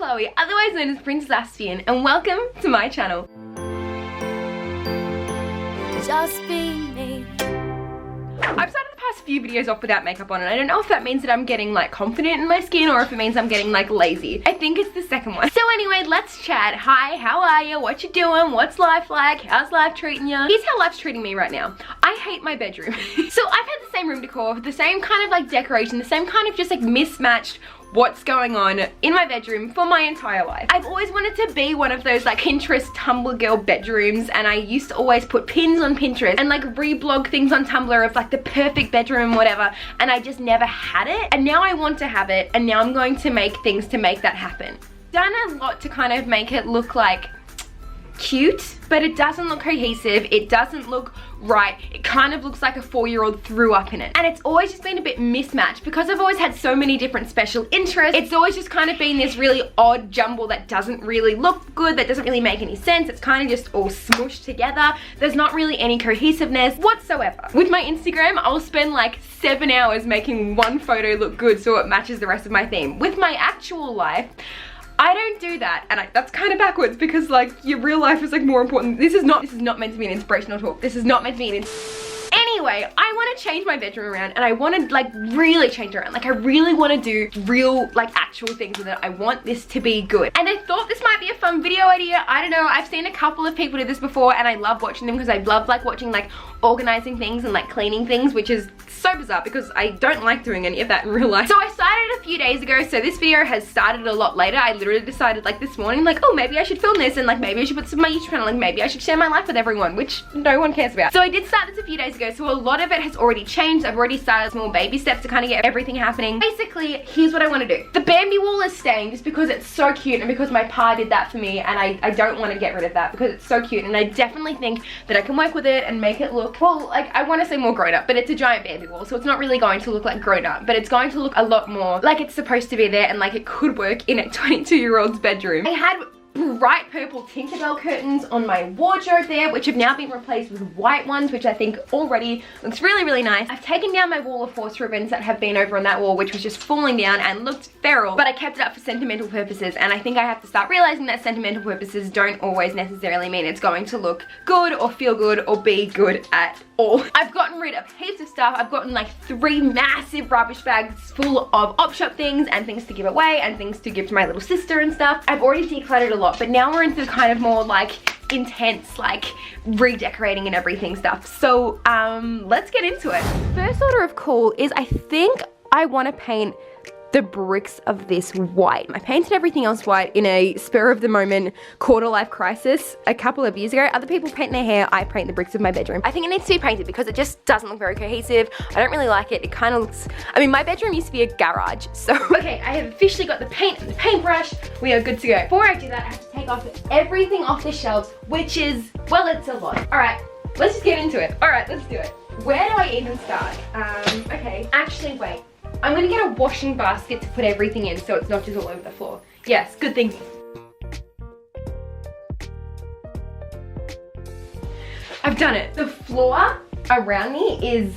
Chloe, otherwise known as Princess Astian, and welcome to my channel. Just be me. I've started the past few videos off without makeup on, and I don't know if that means that I'm getting like confident in my skin or if it means I'm getting like lazy. I think it's the second one. So anyway, let's chat. Hi, how are you? What you doing? What's life like? How's life treating you? Here's how life's treating me right now. I hate my bedroom. So I've had the same room decor, the same kind of like decoration, the same kind of just like mismatched what's going on in my bedroom for my entire life. I've always wanted to be one of those like Pinterest Tumblr girl bedrooms, and I used to always put pins on Pinterest and like reblog things on Tumblr of like the perfect bedroom and whatever, and I just never had it, and now I want to have it, and now I'm going to make things to make that happen. Done a lot to kind of make it look like cute, but it doesn't look cohesive, it doesn't look right, it kind of looks like a 4-year-old threw up in it, and it's always just been a bit mismatched because I've always had so many different special interests. It's always just kind of been this really odd jumble that doesn't really look good, that doesn't really make any sense. It's kind of just all smooshed together. There's not really any cohesiveness whatsoever. With my Instagram, I'll spend like 7 hours making one photo look good so it matches the rest of my theme. With my actual life, I don't do that, and that's kind of backwards because like your real life is like more important. This is not meant to be an inspirational talk. This is not meant to be an Anyway, I want to change my bedroom around, and I want to like really change it around. Like I really want to do real like actual things with it. I want this to be good, and I thought this might be a fun video idea. I don't know, I've seen a couple of people do this before, and I love watching them because I love like watching like organizing things and like cleaning things, which is so bizarre because I don't like doing any of that in real life. So I started a few days ago, so this video has started a lot later. I literally decided like this morning, like, oh, maybe I should film this, and like maybe I should put some on my YouTube channel, like maybe I should share my life with everyone, which no one cares about. So I did start this a few days ago, so a lot of it has already changed. I've already started small baby steps to kind of get everything happening. Basically, here's what I want to do. The Bambi wall is staying just because it's so cute and because my pa did that for me, and I don't want to get rid of that because it's so cute, and I definitely think that I can work with it and make it look, well, like I want to say more grown up, but it's a giant Bambi wall, so it's not really going to look like grown up, but it's going to look a lot more like it's supposed to be there and like it could work in a 22-year-old's bedroom. I had bright purple Tinkerbell curtains on my wardrobe there, which have now been replaced with white ones, which I think already looks really, really nice. I've taken down my wall of force ribbons that have been over on that wall, which was just falling down and looked feral, but I kept it up for sentimental purposes, and I think I have to start realizing that sentimental purposes don't always necessarily mean it's going to look good or feel good or be good at all. I've gotten rid of heaps of stuff. I've gotten like 3 massive rubbish bags full of op shop things and things to give away and things to give to my little sister and stuff. I've already decluttered a lot, but now we're into kind of more like intense like redecorating and everything stuff. So let's get into it. First order of call is I think I want to paint the bricks of this white. I painted everything else white in a spur of the moment quarter life crisis a couple of years ago. Other people paint their hair, I paint the bricks of my bedroom. I think it needs to be painted because it just doesn't look very cohesive. I don't really like it. It kind of looks, I mean, my bedroom used to be a garage, so. Okay, I have officially got the paint and the paintbrush. We are good to go. Before I do that, I have to take off everything off the shelves, which is, well, it's a lot. All right, let's just get into it. All right, let's do it. Where do I even start? Okay, actually, wait. I'm gonna get a washing basket to put everything in so it's not just all over the floor. Yes, good thinking. I've done it. The floor around me is,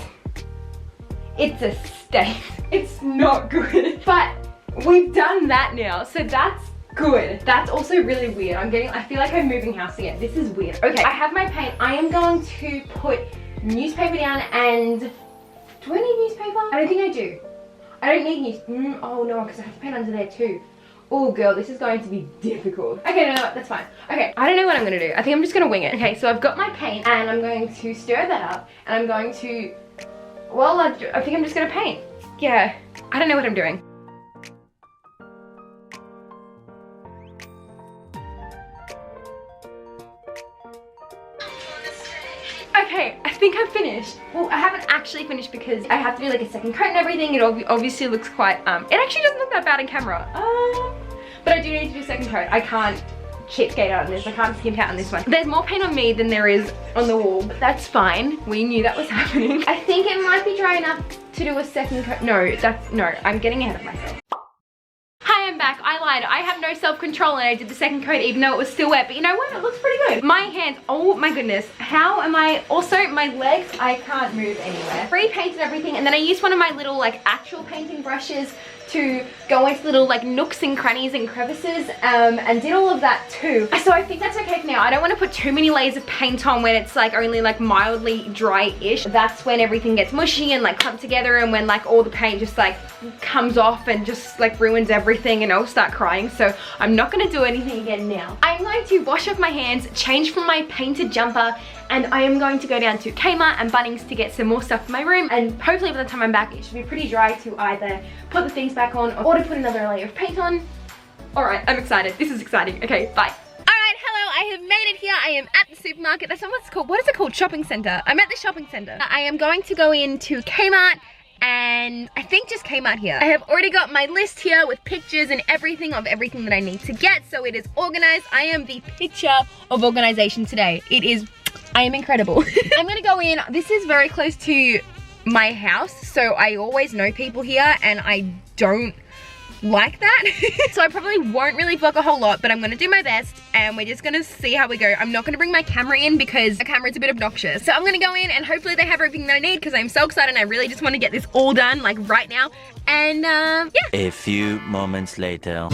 it's a stain. It's not good. But we've done that now, so that's good. That's also really weird. I feel like I'm moving house again. This is weird. Okay, I have my paint. I am going to put newspaper down and, do I need newspaper? I don't think I do. I don't need oh no, because I have to paint under there too. Oh girl, this is going to be difficult. Okay, no, that's fine. Okay, I don't know what I'm gonna do. I think I'm just gonna wing it. Okay, so I've got my paint and I'm going to stir that up and I'm going to, well, I think I'm just gonna paint. Yeah, I don't know what I'm doing. Okay, I think I'm finished. Well, I haven't actually finished because I have to do like a second coat and everything. It obviously looks quite, it actually doesn't look that bad in camera. But I do need to do a second coat. I can't cheapskate out on this. I can't skimp out on this one. There's more paint on me than there is on the wall, but that's fine. We knew that was happening. I think it might be dry enough to do a second coat. No, I'm getting ahead of myself. Hi, I'm back. I lied. I have no self-control and I did the second coat even though it was still wet. But you know what? It looks pretty good. My hands, oh my goodness. How am I, also my legs, I can't move anywhere. Pre-painted everything, and then I used one of my little like actual painting brushes to go into little like nooks and crannies and crevices and did all of that too. So I think that's okay for now. I don't want to put too many layers of paint on when it's like only like mildly dry-ish. That's when everything gets mushy and like clumped together, and when like all the paint just like comes off and just like ruins everything, and I'll start crying. So I'm not going to do anything again now. I'm going to wash off my hands, change from my painted jumper, and I am going to go down to Kmart and Bunnings to get some more stuff for my room, and hopefully by the time I'm back it should be pretty dry to either put the things back on or to put another layer of paint on. Alright, I'm excited. This is exciting. Okay, bye. Alright, hello, I have made it here. I am at the supermarket. That's not what it's called. What is it called? Shopping center. I'm at the shopping center. I am going to go into Kmart, and I think just Kmart here. I have already got my list here with pictures and everything of everything that I need to get, so it is organized. I am the picture of organization today. I am incredible. I'm gonna go in. This is very close to my house, so I always know people here, and I don't like that. So I probably won't really vlog a whole lot, but I'm gonna do my best, and we're just gonna see how we go. I'm not gonna bring my camera in because my camera's a bit obnoxious. So I'm gonna go in, and hopefully they have everything that I need, because I'm so excited and I really just want to get this all done like right now. And yeah. A few moments later.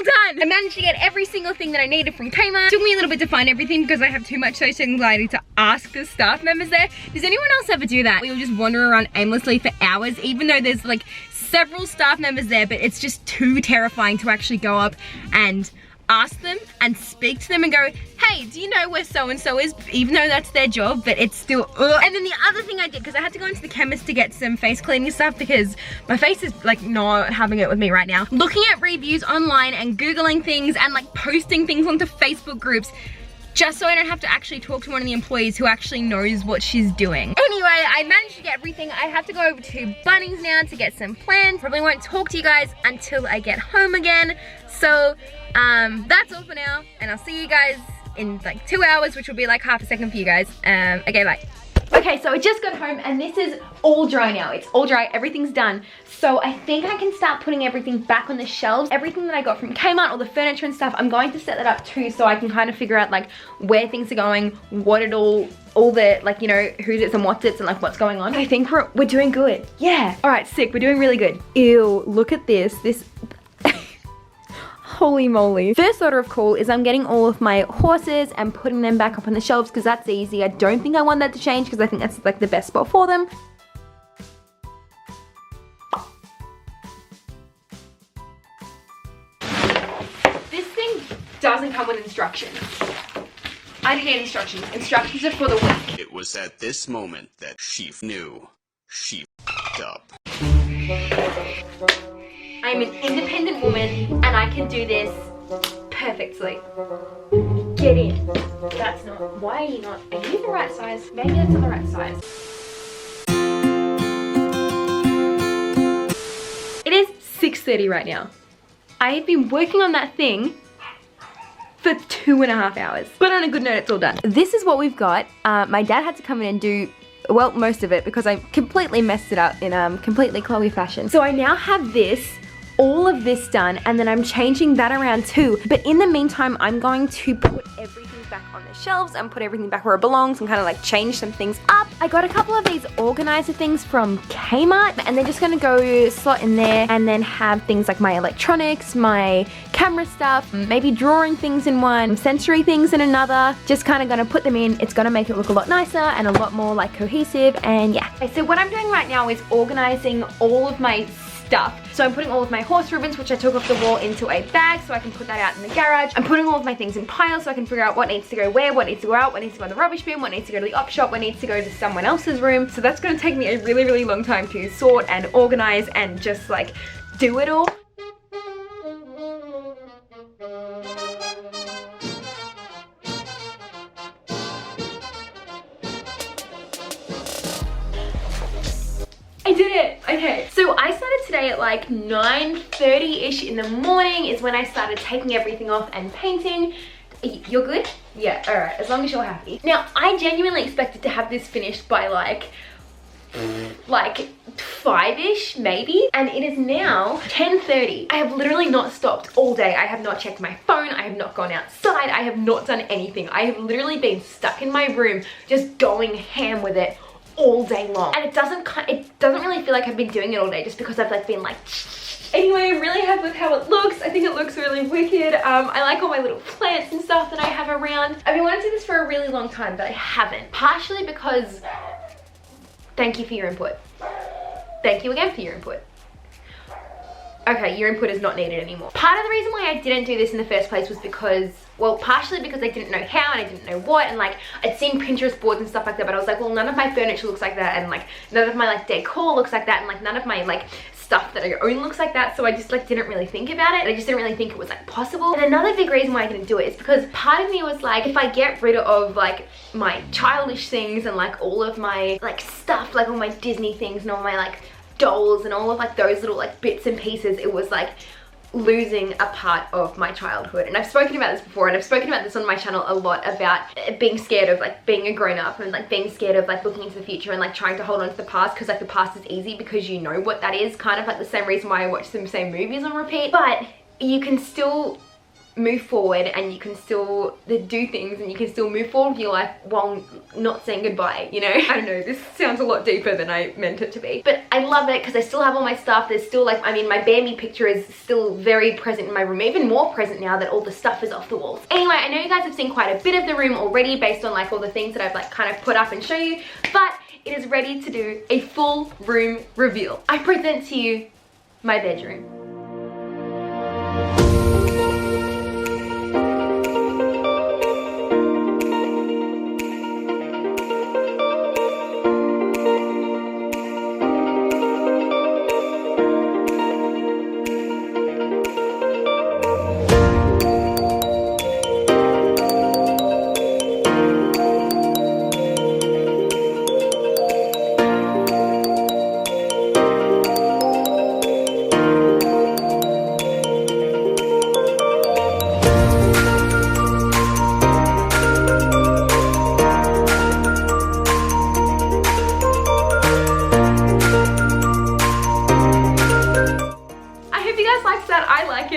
Done. I managed to get every single thing that I needed from Kmart. Took me a little bit to find everything because I have too much social anxiety to ask the staff members there. Does anyone else ever do that? We will just wander around aimlessly for hours, even though there's like several staff members there, but it's just too terrifying to actually go up and ask them and speak to them and go, hey, do you know where so-and-so is? Even though that's their job, but it's still, ugh. And then the other thing I did, because I had to go into the chemist to get some face cleaning stuff because my face is like not having it with me right now. Looking at reviews online and Googling things and like posting things onto Facebook groups, just so I don't have to actually talk to one of the employees who actually knows what she's doing. Anyway, I managed to get everything. I have to go over to Bunnings now to get some plans. Probably won't talk to you guys until I get home again. So that's all for now, and I'll see you guys in like 2 hours, which will be like half a second for you guys. Okay, bye. Okay, so I just got home, and this is all dry now. It's all dry, everything's done. So I think I can start putting everything back on the shelves. Everything that I got from Kmart, all the furniture and stuff, I'm going to set that up too, so I can kind of figure out like where things are going, what it all the like, you know, who's it's and what's it's and like what's going on. I think we're doing good. Yeah. All right, sick. We're doing really good. Ew, look at this. Holy moly. First order of call is I'm getting all of my horses and putting them back up on the shelves because that's easy. I don't think I want that to change because I think that's like the best spot for them. This thing doesn't come with instructions. I didn't need instructions. Instructions are for the week. It was at this moment that she knew she f***ed up. I'm an independent woman and I can do this perfectly. Get in. That's not, why are you not, are you the right size? Maybe that's not the right size. It is 6:30 right now. I have been working on that thing for 2.5 hours. But on a good note, it's all done. This is what we've got. My dad had to come in and do, well, most of it because I completely messed it up in completely Chloe fashion. So I now have this, all of this done, and then I'm changing that around too. But in the meantime, I'm going to put everything back on the shelves and put everything back where it belongs and kind of like change some things up. I got a couple of these organizer things from Kmart, and they're just gonna go slot in there and then have things like my electronics, my camera stuff, maybe drawing things in one, sensory things in another. Just kind of gonna put them in. It's gonna make it look a lot nicer and a lot more like cohesive, and yeah. Okay, so what I'm doing right now is organizing all of my stuff. So I'm putting all of my horse ribbons, which I took off the wall, into a bag so I can put that out in the garage. I'm putting all of my things in piles so I can figure out what needs to go where, what needs to go out, what needs to go in the rubbish bin, what needs to go to the op shop, what needs to go to someone else's room. So that's gonna take me a really, really long time to sort and organize and just like do it all. I did it! Okay, so I started today at like 9:30-ish in the morning is when I started taking everything off and painting. You're good? Yeah, alright, as long as you're happy. Now, I genuinely expected to have this finished by like like 5-ish maybe, and it is now 10:30. I have literally not stopped all day. I have not checked my phone, I have not gone outside, I have not done anything. I have literally been stuck in my room just going ham with it all day long, and it doesn't really feel like I've been doing it all day just because I've like been like anyway. I'm really happy with how it looks. I think it looks really wicked. I like all my little plants and stuff that I have around. I've been wanting to do this for a really long time, but I haven't, partially because thank you for your input. Thank you again for your input. Okay, your input is not needed anymore. Part of the reason why I didn't do this in the first place was because, well, partially because I didn't know how and I didn't know what, and like I'd seen Pinterest boards and stuff like that, but I was like, well, none of my furniture looks like that, and like none of my like decor looks like that, and like none of my like stuff that I own looks like that, so I just like didn't really think about it. I just didn't really think it was like possible. And another big reason why I didn't do it is because part of me was like, if I get rid of like my childish things and like all of my like stuff, like all my Disney things and all my like dolls and all of like those little like bits and pieces, it was like losing a part of my childhood. And I've spoken about this before, and I've spoken about this on my channel a lot, about being scared of like being a grown-up and like being scared of like looking into the future and like trying to hold on to the past, because like the past is easy because you know what that is, kind of like the same reason why I watch the same movies on repeat. But you can still move forward and you can still do things and you can still move forward with your life while not saying goodbye, you know? I don't know, this sounds a lot deeper than I meant it to be, but I love it because I still have all my stuff. There's still like, I mean, my Bambi picture is still very present in my room, even more present now that all the stuff is off the walls. Anyway, I know you guys have seen quite a bit of the room already based on like all the things that I've like kind of put up and show you, but it is ready to do a full room reveal. I present to you my bedroom.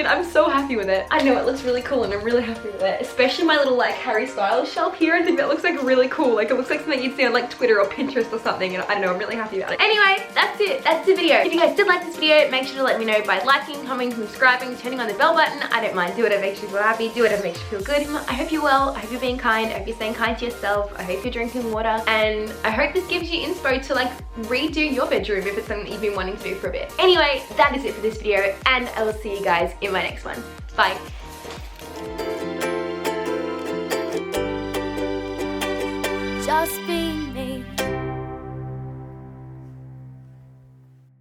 I'm so happy with it. I know it looks really cool and I'm really happy with it. Especially my little like Harry Styles shelf here. I think that looks like really cool. Like it looks like something you'd see on like Twitter or Pinterest or something, and I don't know, I'm really happy about it. Anyway, that's it. That's the video. If you guys did like this video, make sure to let me know by liking, commenting, subscribing, turning on the bell button. I don't mind. Do whatever makes you feel happy. Do whatever makes you feel good. I hope you're well. I hope you're being kind. I hope you're staying kind to yourself. I hope you're drinking water. And I hope this gives you inspo to like redo your bedroom if it's something you've been wanting to do for a bit. Anyway, that is it for this video, and I will see you guys in my next one. Bye. Just be